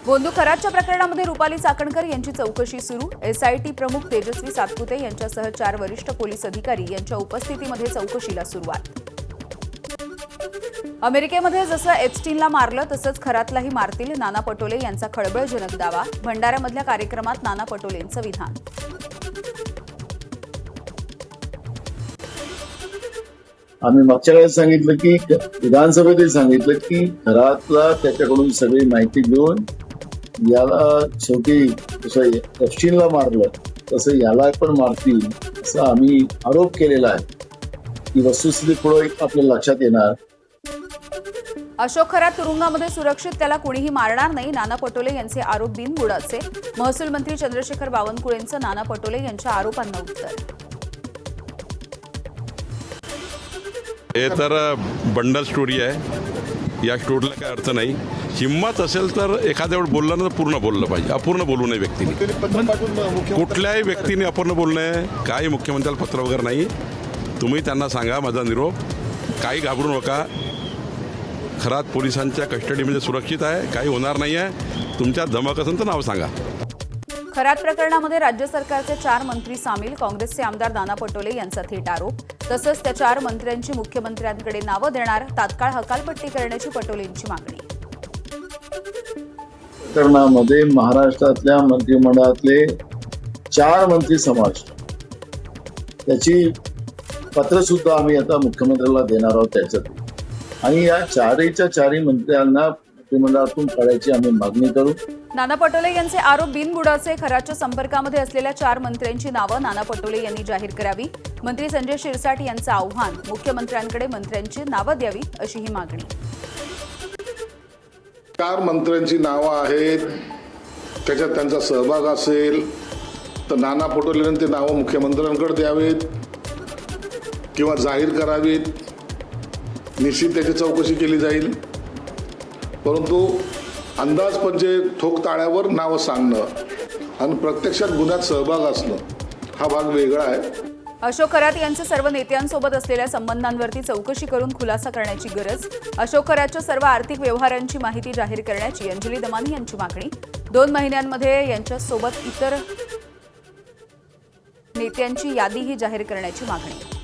गोंदू खरातच्या प्रकरणामध्ये रुपाली चाकणकर यांची चौकशी सुरू। एसआयटी प्रमुख तेजस्वी सातपुते यांच्यासह 4 वरिष्ठ पोलीस अधिकारी यांच्या उपस्थितीमध्ये चौकशीला सुरुवात। अमेरिकेमध्ये जसं एप्स्टीनला मारलं तसंच खरातलाही मारतील, नाना पटोले यांचा खळबळजनक दावा। भंडाऱ्यामधल्या कार्यक्रमात नाना पटोलेंचं विधान। आम्ही मागच्या वेळेस सांगितलं की विधानसभेतही सांगितलं की खरातला त्याच्याकडून सगळी माहिती घेऊन याला शेवटी जसं एप्स्टीनला मारलं तसं याला पण मारतील असं आम्ही आरोप केलेला आहे। ही वस्तुस्थिती पुढे आपल्या लक्षात येणार। अशोक खरात तुरुंगामध्ये सुरक्षित, त्याला कुणीही मारणार नाही, नाना पटोले यांचे आरोप बिनबुडाचे। महसूल मंत्री चंद्रशेखर बावनकुळेंचं नाना पटोले यांच्या आरोपांना उत्तर। हे तर बंडल स्टोरी आहे, या स्टोरीला काही अर्थ नाही। हिम्मत असेल तर एखाद्या वेळ बोललं ना पूर्ण बोललं पाहिजे, अपूर्ण बोलू नये व्यक्तीने। कुठल्याही व्यक्तीने अपूर्ण बोलू नये। काही मुख्यमंत्र्याला पत्र वगैरे नाही, तुम्ही त्यांना सांगा माझा निरोप, काही घाबरू नका। खरात पोलिसांच्या कस्टडीमध्ये सुरक्षित आहे, काही होणार नाही आहे। तुमच्या धमक असेल तर नाव सांगा। खरात प्रकरणामध्ये राज्य सरकारचे 4 मंत्री सामील, काँग्रेसचे आमदार नाना पटोले यांचा थेट आरोप। तसंच त्या 4 मंत्र्यांची मुख्यमंत्र्यांकडे नावं देणार, तात्काळ हकालपट्टी करण्याची पटोलेंची मागणी। प्रकरणामध्ये महाराष्ट्रातल्या मंत्रिमंडळातले 4 मंत्री समाविष्ट, त्याची पत्र सुद्धा आम्ही आता मुख्यमंत्र्याला देणार आहोत त्याच्यात। आणि या 4च्या मंत्र्यांना मंत्रिमंडळातून काढायची आम्ही मागणी करू। नाना पटोले यांचे आरोप बिनबुडाचे। खरातच्या संपर्कामध्ये असलेल्या 4 मंत्र्यांची नावं नाना पटोले यांनी जाहीर करावी। मंत्री संजय शिरसाट यांचं आव्हान, मुख्यमंत्र्यांकडे मंत्र्यांची नावं द्यावी अशी ही मागणी। 4 मंत्र्यांची नावं आहेत, त्याच्यात त्यांचा सहभाग असेल तर नाना पटोलेंनी ते नावं मुख्यमंत्र्यांकडे द्यावीत किंवा जाहीर करावीत। निश्चित त्याची चौकशी केली जाईल, परंतु अंदाजपंचे ठोक ताळ्यावर नावं सांगणं आणि प्रत्यक्षात गुन्ह्यात सहभाग असणं हा भाग वेगळा आहे। अशोक खरात यांचे सर्व नेत्यांसोबत असलेल्या संबंधांवरती चौकशी करून खुलासा करण्याची गरज। अशोक खरातच्या सर्व आर्थिक व्यवहारांची माहिती जाहीर करण्याची अंजली दमानी यांची मागणी। 2 महिन्यांमध्ये यांच्यासोबत इतर नेत्यांची यादीही जाहीर करण्याची मागणी।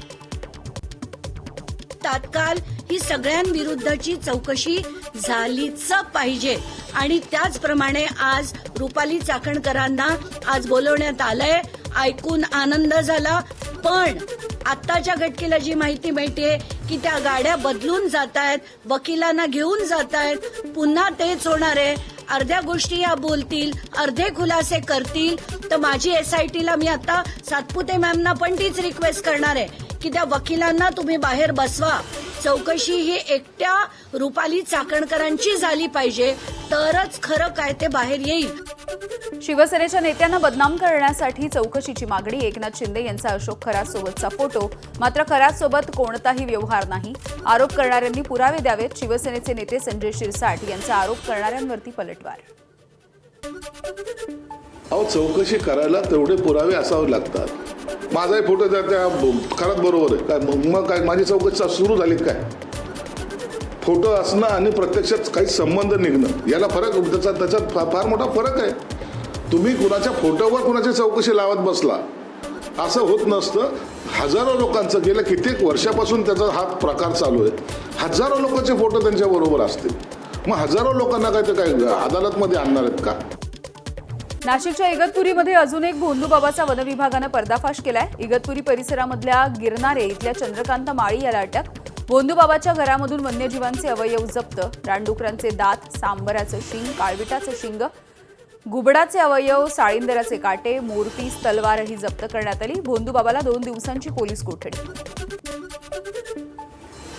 तात्काळ ही सगळ्यांविरुद्धची चौकशी झालीच पाहिजे आणि त्याचप्रमाणे आज रुपाली चाकणकरांना आज बोलवण्यात आलंय। ऐकून आनंद झाला, पण आत्ताच्या घटकेला जी माहिती मिळते की त्या गाड्या बदलून जात आहेत, वकिलांना घेऊन जात आहेत, पुन्हा तेच होणार आहे। अर्ध्या गोष्टी या बोलतील, अर्धे खुलासे करतील। तर माझी एसआयटीला मी आता सातपुते मॅमना पण तीच रिक्वेस्ट करणार आहे की त्या वकिलांना तुम्ही बाहेर बसवा। चौकशी ही एकट्या रुपाली चाकणकरांची झाली पाहिजे, तरच खरं काय ते बाहेर येईल। शिवसेनेच्या नेत्यांना बदनाम करण्यासाठी चौकशीची मागणी। एकनाथ शिंदे यांचा अशोक खरात सोबतचा फोटो, मात्र खरात सोबत कोणताही व्यवहार नाही। आरोप करणाऱ्यांनी पुरावे द्यावेत। शिवसेनेचे नेते संजय शिरसाट यांचा आरोप करणाऱ्यांवरती पलटवार। चौकशी करायला तेवढे पुरावे असावे लागतात। माझाही फोटो त्या खरात बरोबर आहे काय, मग काय माझी चौकशी सुरू झाली काय? फोटो असणं आणि प्रत्यक्षात काही संबंध निघणं याला फरक, त्याच्यात फार मोठा फरक आहे। तुम्ही कुणाच्या फोटोवर कुणाची चौकशी लावत बसला असं होत नसतं। हजारो लोकांचं गेल्या कित्येक वर्षापासून त्याचा हा प्रकार चालू आहे। हजारो लोकांचे फोटो त्यांच्या बरोबर असतील, मग हजारो लोकांना काय ते काय अदालतमध्ये आणणार आहेत का? नाशिकच्या इगतपुरीमध्ये अजून एक भोंदूबाबाचा वनविभागानं पर्दाफाश केलाय। इगतपुरी परिसरामधल्या गिरनारे इथल्या चंद्रकांत माळी याला अटक। भोंदूबाबाच्या घरामधून वन्यजीवांचे अवयव जप्त, रानडुकरांचे दात, सांबराचं शिंग, काळविटाचं शिंग, गुबडाचे अवयव, साळींदराचे काटे, मोरपीस, तलवारही जप्त करण्यात आली। भोंदूबाबाला 2 दिवसांची पोलीस कोठडी।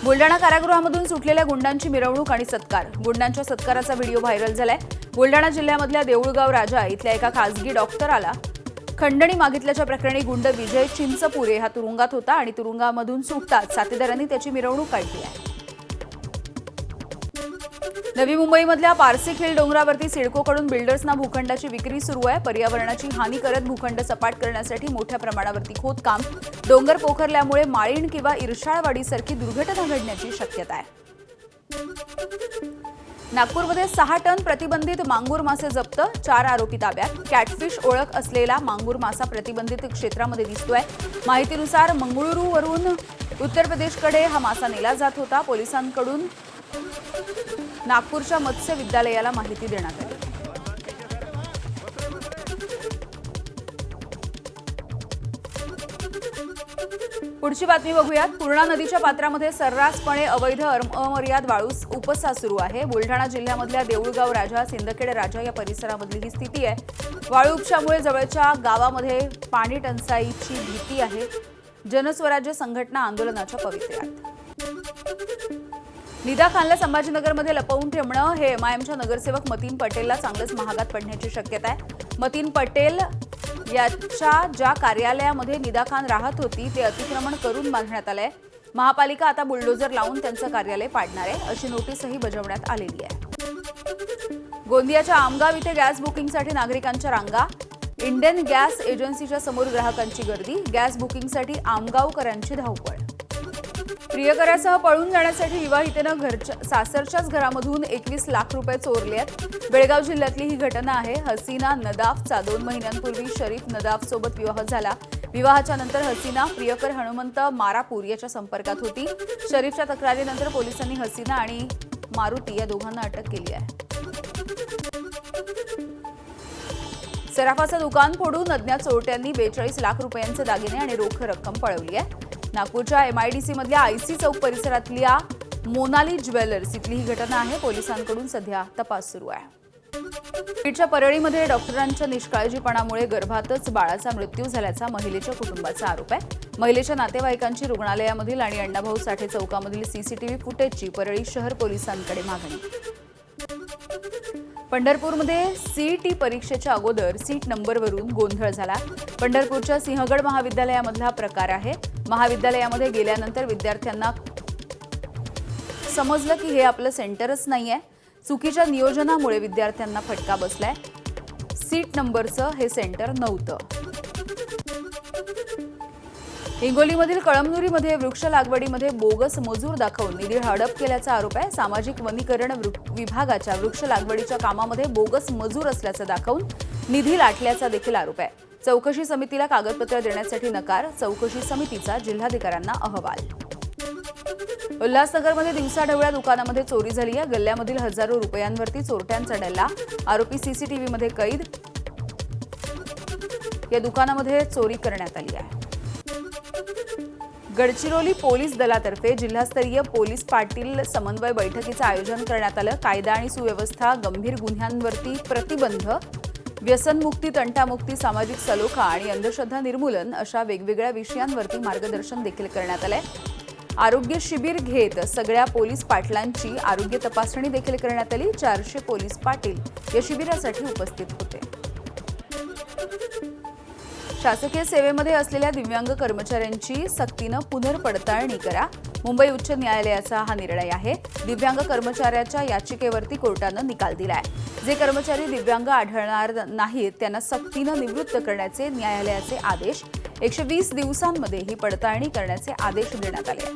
बुलडाणा कारागृहामधून सुटलेल्या गुंडांची मिरवणूक आणि सत्कार। गुंडांच्या सत्काराचा व्हिडिओ व्हायरल झालाय। बुलडाणा जिल्ह्यामधल्या देऊळगाव राजा इथल्या एका खासगी डॉक्टराला खंडणी मागितल्याच्या प्रकरणी गुंड विजय चिंचपुरे हा तुरुंगात होता आणि तुरुंगामधून सुटताच साथीदारांनी त्याची मिरवणूक काढली आहे। नवी मुंबईमधल्या पारसीखेल डोंगरावरती सिडकोकडून बिल्डर्सना भूखंडाची विक्री सुरू आहे। पर्यावरणाची हानी करत भूखंड सपाट करण्यासाठी मोठ्या प्रमाणावरती खोदकाम, डोंगर पोखरल्यामुळे माळीण किंवा इरशाळवाडीसारखी दुर्घटना घडण्याची शक्यता आहे। नागपूरमध्ये 6 टन प्रतिबंधित मांगूर मासे जप्त, 4 आरोपी ताब्यात. कॅटफिश ओळख असलेला मांगूर मासा प्रतिबंधित क्षेत्रामध्ये दिसतोय. माहितीनुसार मंगळुरूवरून उत्तर प्रदेशकडे हा मासा नेला जात होता. पोलिसांकडून नागपूरच्या मत्स्य विद्यालयाला माहिती देण्यात आली. पुढची बातमी बघूयात. पूर्णा नदीच्या पात्रामध्ये सर्रासपणे अवैध अमर्याद वाळू उपसा सुरू आहे. बुलढाणा जिल्ह्यामधल्या देऊळगाव राजा, सिंदखेड राजा या परिसरामधली ही स्थिती आहे. वाळू उपशामुळे जवळच्या गावामध्ये पाणी टंचाईची भीती आहे. जनस्वराज्य संघटना आंदोलनाच्या पवित्र्यात. निदा खानला संभाजीनगरमध्ये लपवून ठेवणं हे एमआयएमच्या नगरसेवक मतीन पटेलला चांगलंच महागात पडण्याची शक्यता आहे. मतीन पटेल याच्या ज्या कार्यालयामध्ये निदा खान राहत होती ते अतिक्रमण करून बांधण्यात आलंय. महापालिका आता बुलडोजर लावून त्यांचं कार्यालय पाडणार आहे, अशी नोटीसही बजावण्यात आलेली आहे. गोंदियाच्या आमगाव इथे गॅस बुकिंगसाठी नागरिकांच्या रांगा. इंडियन गॅस एजन्सीच्या समोर ग्राहकांची गर्दी. गॅस बुकिंगसाठी आमगावकरांची धावपळ. प्रियकरासह पळून जाण्यासाठी विवाहितेनं सासरच्याच घरामधून 21 लाख रुपये चोरले आहेत. बेळगाव जिल्ह्यातली ही घटना आहे. हसीना नदाफचा 2 महिन्यांपूर्वी शरीफ नदाफसोबत विवाह झाला. विवाहाच्या नंतर हसीना प्रियकर हनुमंत मारापूर याच्या संपर्कात होती. शरीफच्या तक्रारीनंतर पोलिसांनी हसीना आणि मारुती या दोघांना अटक केली आहे. सराफाचं दुकान फोडून अज्ञात चोरट्यांनी 42 लाख रुपयांचे दागिने आणि रोख रक्कम पळवली आहे. नागपूरच्या एमआयडीसी मधल्या आयसी चौक परिसरातल्या मोनाली ज्वेलर्स इथली ही घटना आहे. पोलिसांकडून सध्या तपास सुरू आहे. बीडच्या परळीमध्ये डॉक्टरांच्या निष्काळजीपणामुळे गर्भातच बाळाचा मृत्यू झाल्याचा महिलेच्या कुटुंबाचा आरोप आहे. महिलेच्या नातेवाईकांची रुग्णालयामधील आणि अण्णाभाऊ साठे चौकामधील सीसीटीव्ही फुटेजची परळी शहर पोलिसांकडे मागणी. पंढरपूरमध्ये सीईटी परीक्षेच्या अगोदर सीट नंबरवरून गोंधळ झाला. पंढरपूरच्या सिंहगड महाविद्यालयामधला प्रकार आहे. महाविद्यालयामध्ये गेल्यानंतर विद्यार्थ्यांना समजलं की हे आपलं सेंटरच नाहीये. चुकीच्या नियोजनामुळे विद्यार्थ्यांना फटका बसलाय. सीट नंबरचं हे सेंटर नव्हतं. हिंगोलीमधील कळमनुरीमध्ये वृक्ष लागवडीमध्ये बोगस मजूर दाखवून निधी हडप केल्याचा आरोप आहे. सामाजिक वनीकरण विभागाच्या वृक्ष लागवडीच्या कामामध्ये बोगस मजूर असल्याचं दाखवून निधी लाटल्याचा देखील आरोप आहे. चौकशी समितीला कागदपत्र देण्यासाठी नकार. चौकशी समितीचा जिल्हाधिकाऱ्यांना अहवाल. उल्हासनगरमध्ये दिवसाढवळ्या दुकानामध्ये चोरी झाली आहे. गल्ल्यामधील हजारो रुपयांवरती चोरट्यांचा डल्ला. आरोपी सीसीटीव्हीमध्ये कैद. या दुकानामध्ये चोरी करण्यात आली आहे. गडचिरोली पोलीस दलातर्फे जिल्हास्तरीय पोलीस पाटील समन्वय बैठकीचं आयोजन करण्यात आलं. कायदा आणि सुव्यवस्था, गंभीर गुन्ह्यांवरती प्रतिबंध, व्यसनमुक्ती, तंटामुक्ती, सामाजिक सलोखा आणि अंधश्रद्धा निर्मूलन अशा वेगवेगळ्या विषयांवरती मार्गदर्शन देखील करण्यात आलंय. आरोग्य शिबिर घेत सगळ्या पोलीस पाटलांची आरोग्य तपासणी देखील करण्यात आली. 400 पोलीस पाटील या शिबिरासाठी उपस्थित होते. शासकीय सेवेमध्ये असलेल्या दिव्यांग कर्मचाऱ्यांची सक्तीनं पुनर्पडताळणी करा. मुंबई उच्च न्यायालयाचा हा निर्णय आहे. दिव्यांग कर्मचाऱ्याच्या याचिकेवरती कोर्टानं निकाल दिलाय. जे कर्मचारी दिव्यांग आढळणार नाहीत त्यांना सक्तीनं निवृत्त करण्याचे न्यायालयाचे आदेश. 120 दिवसांमध्ये ही पडताळणी करण्याचे आदेश देण्यात आले.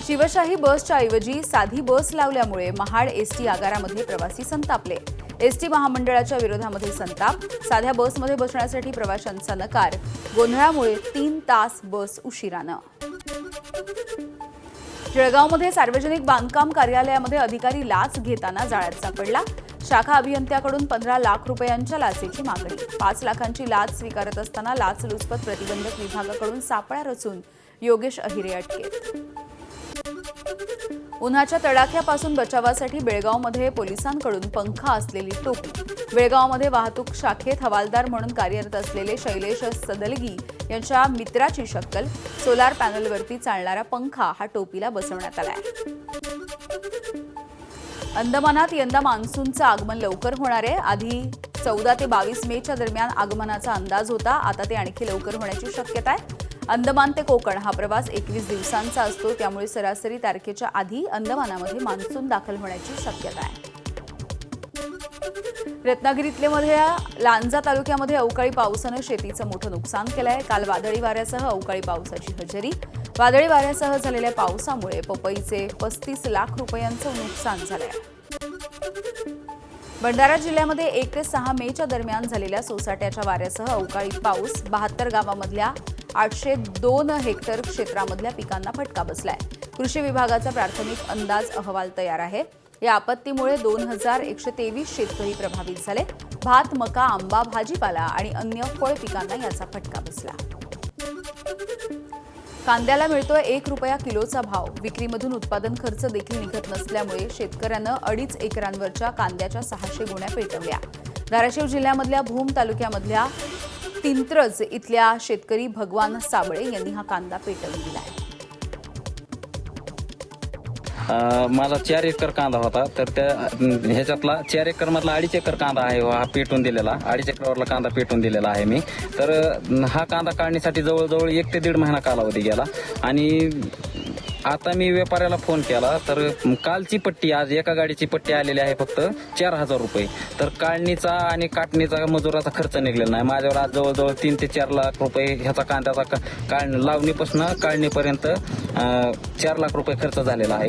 शिवशाही बसच्या ऐवजी साधी बस लावल्यामुळे महाड एसटी आगारामध्ये प्रवासी संतापले. एसटी महामंडळाच्या विरोधामध्ये संताप. साध्या बसमध्ये बसण्यासाठी प्रवाशांचा नकार. गोंधळामुळे 3 तास बस उशिरानं. जळगावमध्ये सार्वजनिक बांधकाम कार्यालयामध्ये अधिकारी लाच घेताना जाळ्यात सापडला. शाखा अभियंत्याकडून 15 लाख रुपयांच्या लाचेची मागणी. 5 लाखांची लाच स्वीकारत असताना लाचलुचपत प्रतिबंधक विभागाकडून सापळा रचून योगेश अहिरे अटकेत. उन्हाच्या तडाख्यापासून बचावासाठी बेळगावमध्ये पोलिसांकडून पंखा असलेली टोपी. बेळगावमध्ये वाहतूक शाखेत हवालदार म्हणून कार्यरत असलेले शैलेश सदलगी यांच्या मित्राची शक्कल. सोलार पॅनलवरती चालणारा पंखा हा टोपीला बसवण्यात आलाय. अंदमानात यंदा मान्सूनचं आगमन लवकर होणार आहे. आधी 14 ते 22 मेच्या दरम्यान आगमनाचा अंदाज होता. आता ते आणखी लवकर होण्याची शक्यता आहे. अंदमान ते कोकण हा प्रवास 21 दिवसांचा असतो. त्यामुळे सरासरी तारखेच्या आधी अंदमानामध्ये मान्सून दाखल होण्याची शक्यता आहे. रत्नागिरीतल्या लांजा तालुक्यामध्ये अवकाळी पावसानं शेतीचं मोठं नुकसान केलंय. काल वादळी वाऱ्यासह अवकाळी पावसाची हजेरी. वादळी वाऱ्यासह झालेल्या पावसामुळे पपईचे 35 लाख रुपयांचं नुकसान झालंय. भंडारा जिल्ह्यामध्ये 1 ते 6 मेच्या दरम्यान झालेल्या सोसाट्याच्या वाऱ्यासह अवकाळी पाऊस 72 गावामधल्या 802 हेक्टर क्षेत्रामधल्या पिकांना फटका बसलाय. कृषी विभागाचा प्राथमिक अंदाज अहवाल तयार आहे. या आपत्तीमुळे 2123 शेतकरी प्रभावित झाले. भात, मका, आंबा, भाजीपाला आणि अन्य फळ पिकांना याचा फटका बसला. कांद्याला मिळतोय 1 रुपया किलोचा भाव. विक्रीमधून उत्पादन खर्च देखील निघत नसल्यामुळे शेतकऱ्यानं 2.5 एकरांवरच्या कांद्याच्या 600 गोण्या पेटवल्या. धाराशिव जिल्ह्यामधल्या भूम तालुक्यामधल्या तिंत्रज इथल्या शेतकरी भगवान साबळे यांनी हा कांदा पेटवून दिलाय. माझा 4 एकर कांदा होता, तर त्या ह्याच्यातला 4 एकर मधला 2.5 एकर कांदा आहे हा पेटून दिलेला. 2.5 एकरवरला कांदा पेटून दिलेला आहे मी. तर हा कांदा काढण्यासाठी जवळजवळ 1 ते 1.5 महिना कालावधी गेला. आणि आता मी व्यापाऱ्याला फोन केला तर कालची पट्टी, आज एका गाडीची पट्टी आलेली आहे फक्त 4,000 रुपये. तर काढणीचा आणि काटणीचा मजुराचा खर्च निघलेला नाही. माझ्यावर आज जवळजवळ 3 ते 4 लाख रुपये ह्याचा कांद्याचा लावणीपासून काढणीपर्यंत 4 लाख रुपये खर्च झालेला आहे.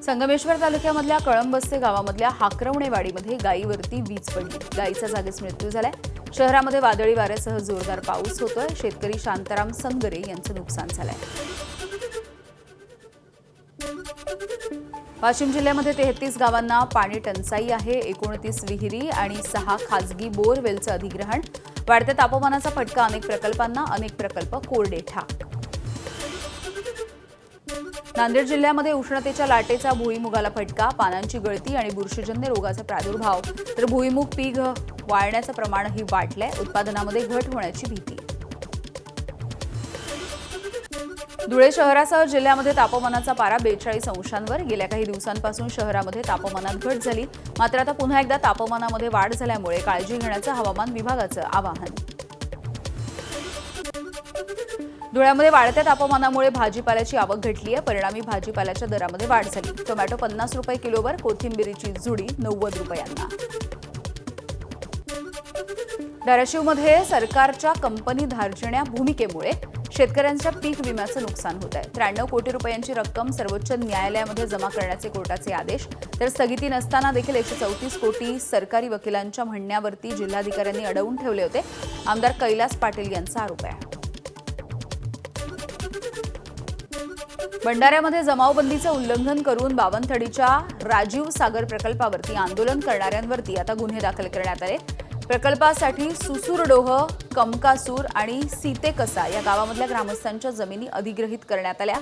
संगमेश्वर तालुक्यामधल्या कळंबस्ते गावामधल्या हाकरवणेवाडीमध्ये गायीवरती वीज पडली. गायीचा जागीच मृत्यू झालाय. शहरामध्ये वादळी वाऱ्यासह जोरदार पाऊस होतोय. शेतकरी शांताराम संगरे यांचं नुकसान झालंय. वाशिम जिल्ह्यामध्ये 33 गावांना पाणी टंचाई आहे. 29 विहिरी आणि 6 खासगी बोरवेलचं अधिग्रहण. वाढत्या तापमानाचा फटका अनेक प्रकल्पांना, अनेक प्रकल्प कोरडे ठाक. नांदेड जिल्ह्यामध्ये उष्णतेच्या लाटेचा भुईमुगाला फटका. पानांची गळती आणि बुरशीजन्य रोगाचा प्रादुर्भाव, तर भुईमुग पीक वाळण्याचं प्रमाणही वाढलंय. उत्पादनामध्ये घट होण्याची भीती. धुळे शहरासह जिल्ह्यामध्ये तापमानाचा पारा 42 अंशांवर. गेल्या काही दिवसांपासून शहरामध्ये तापमानात घट झाली, मात्र आता पुन्हा एकदा तापमानामध्ये वाढ झाल्यामुळे काळजी घेण्याचं हवामान विभागाचं आवाहन. धुळ्यामध्ये वाढत्या तापमानामुळे भाजीपाल्याची आवक घटली आहे. परिणामी भाजीपाल्याच्या दरामध्ये वाढ झाली. टोमॅटो 50 रुपये किलोवर, कोथिंबिरीची जुडी 90 रुपयांना. धाराशिवमध्ये सरकारच्या कंपनी धार्जिण्या भूमिकेमुळे शेतकऱ्यांच्या पीक विम्याचं नुकसान होत आहे. 93 कोटी रुपयांची रक्कम सर्वोच्च न्यायालयामध्ये जमा करण्याचे कोर्टाचे आदेश. तर स्थगिती नसताना देखील 134 कोटी सरकारी वकिलांच्या म्हणण्यावरती जिल्हाधिकाऱ्यांनी अडवून ठेवले होते. आमदार कैलास पाटील यांचा आरोप आहे. भंडाऱ्यामध्ये जमावबंदीचं उल्लंघन करून बावनथडीच्या राजीव सागर प्रकल्पावरती आंदोलन करणाऱ्यांवरती आता गुन्हे दाखल करण्यात आले. प्रकल्पासाठी सुसूरडोह, कमकासूर आणि सीतेकसा या गावामधल्या ग्रामस्थांच्या जमिनी अधिग्रहित करण्यात आल्या.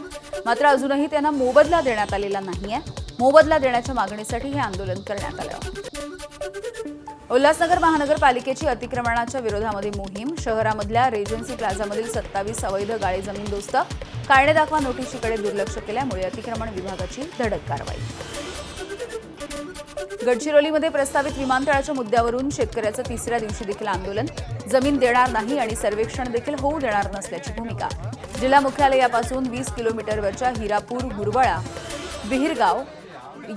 मात्र अजूनही त्यांना मोबदला देण्यात आलेला नाहीये. मोबदला देण्याच्या मागणीसाठी हे आंदोलन करण्यात आलं. उल्हासनगर महानगरपालिकेची अतिक्रमणाच्या विरोधामध्ये मोहीम. शहरामधल्या रेजन्सी प्लाझामधील 27 अवैध गाळे जमीनदोस्त. कारणे दाखवा नोटीशीकडे दुर्लक्ष केल्यामुळे अतिक्रमण विभागाची धडक कारवाई. गडचिरोलीमध्ये प्रस्तावित विमानतळाच्या मुद्द्यावरून शेतकऱ्याचं 3ऱ्या दिवशी देखील आंदोलन. जमीन देणार नाही आणि सर्वेक्षण देखील होऊ देणार नसल्याची भूमिका. जिल्हा मुख्यालयापासून 20 किलोमीटरवरच्या हिरापूर, गुरवळा, विहिरगाव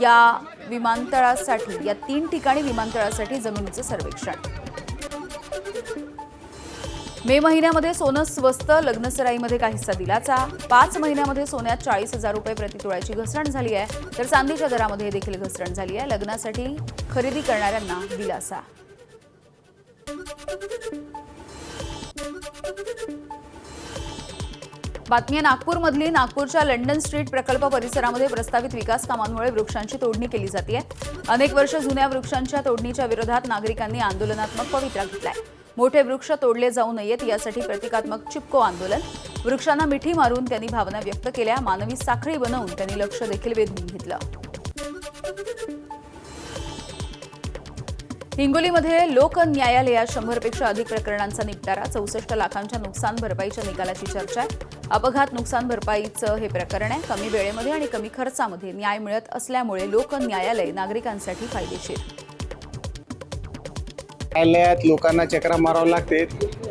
या विमानतळासाठी, या 3 ठिकाणी विमानतळासाठी जमिनीचं सर्वेक्षण. मे महिन्यामध्ये सोनं स्वस्त. लग्नसराईमध्ये काहीसा दिलासा. 5 महिन्यामध्ये सोन्यात 40,000 रुपये प्रतितोळ्याची घसरण झाली आहे. तर चांदीच्या दरामध्ये देखील घसरण झाली आहे. लग्नासाठी खरेदी करणाऱ्यांना दिलासा. बातमी नागपूरमधली. नागपूरच्या लंडन स्ट्रीट प्रकल्प परिसरामध्ये प्रस्तावित विकास कामांमुळे वृक्षांची तोडणी केली जाते. अनेक वर्ष जुन्या वृक्षांच्या तोडणीच्या विरोधात नागरिकांनी आंदोलनात्मक पवित्रा घेतलाय. मोठे वृक्ष तोडले जाऊ नयेत यासाठी प्रतिकात्मक चिपको आंदोलन. वृक्षांना मिठी मारून त्यांनी भावना व्यक्त केल्या. मानवी साखळी बनवून त्यांनी लक्ष देखील वेधून घेतलं. हिंगोलीमध्ये लोक न्यायालयात 100पेक्षा अधिक प्रकरणांचा निपटारा. 64 लाखांच्या नुकसान भरपाईच्या निकालाची चर्चा आहे. अपघात नुकसान भरपाईचं हे प्रकरण आहे. कमी वेळेमध्ये आणि कमी खर्चामध्ये न्याय मिळत असल्यामुळे लोक न्यायालय नागरिकांसाठी फायदेशीर. न्यायालयात लोकांना चक्रा मारावं लागते.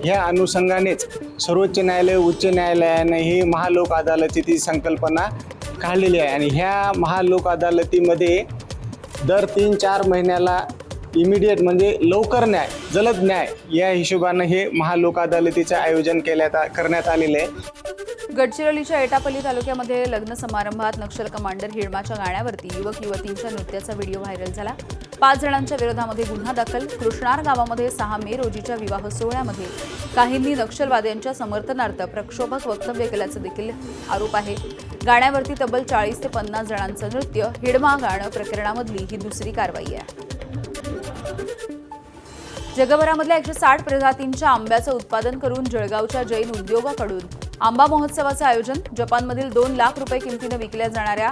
ह्या अनुषंगानेच सर्वोच्च न्यायालय, उच्च न्यायालयाने ही महालोक अदालतीची संकल्पना काढलेली आहे. आणि ह्या महालोक अदालतीमध्ये दर 3-4 महिन्याला इमिडिएट म्हणजे लवकर न्याय, जलद न्याय या हिशोबानं हे महालोक अदालतीचं आयोजन करण्यात आलेलं आहे. गडचिरोलीच्या एटापल्ली तालुक्यामध्ये लग्न समारंभात नक्षल कमांडर हिडमाच्या गाण्यावरती युवक युवतींच्या नृत्याचा व्हिडिओ व्हायरल झाला. 5 जणांच्या विरोधामध्ये गुन्हा दाखल. कृष्णार गावामध्ये 6 मे रोजीच्या विवाह सोहळ्यामध्ये काहींनी नक्षलवाद्यांच्या समर्थनार्थ प्रक्षोभक वक्तव्य केल्याचा देखील आरोप आहे. गाण्यावरती तब्बल 40 ते 50 जणांचं नृत्य. हिडमा गाणं प्रकरणामधली ही दुसरी कारवाई आहे. जगभरामधल्या 160 प्रजातींच्या आंब्याचं उत्पादन करून जळगावच्या जैन उद्योगाकडून आंबा महोत्सवाचं आयोजन. जपानमधील 2 लाख रुपये किमतीनं विकल्या जाणाऱ्या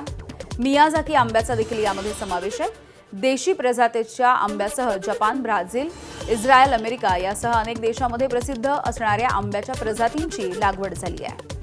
मियाझाकी आंब्याचा देखील यामध्ये समावेश आहे. देशी प्रजातीच्या आंब्यासह जपान, ब्राझील, इस्रायल, अमेरिका यासह अनेक देशांमध्ये प्रसिद्ध असणाऱ्या आंब्याच्या प्रजातींची लागवड झाली आहे.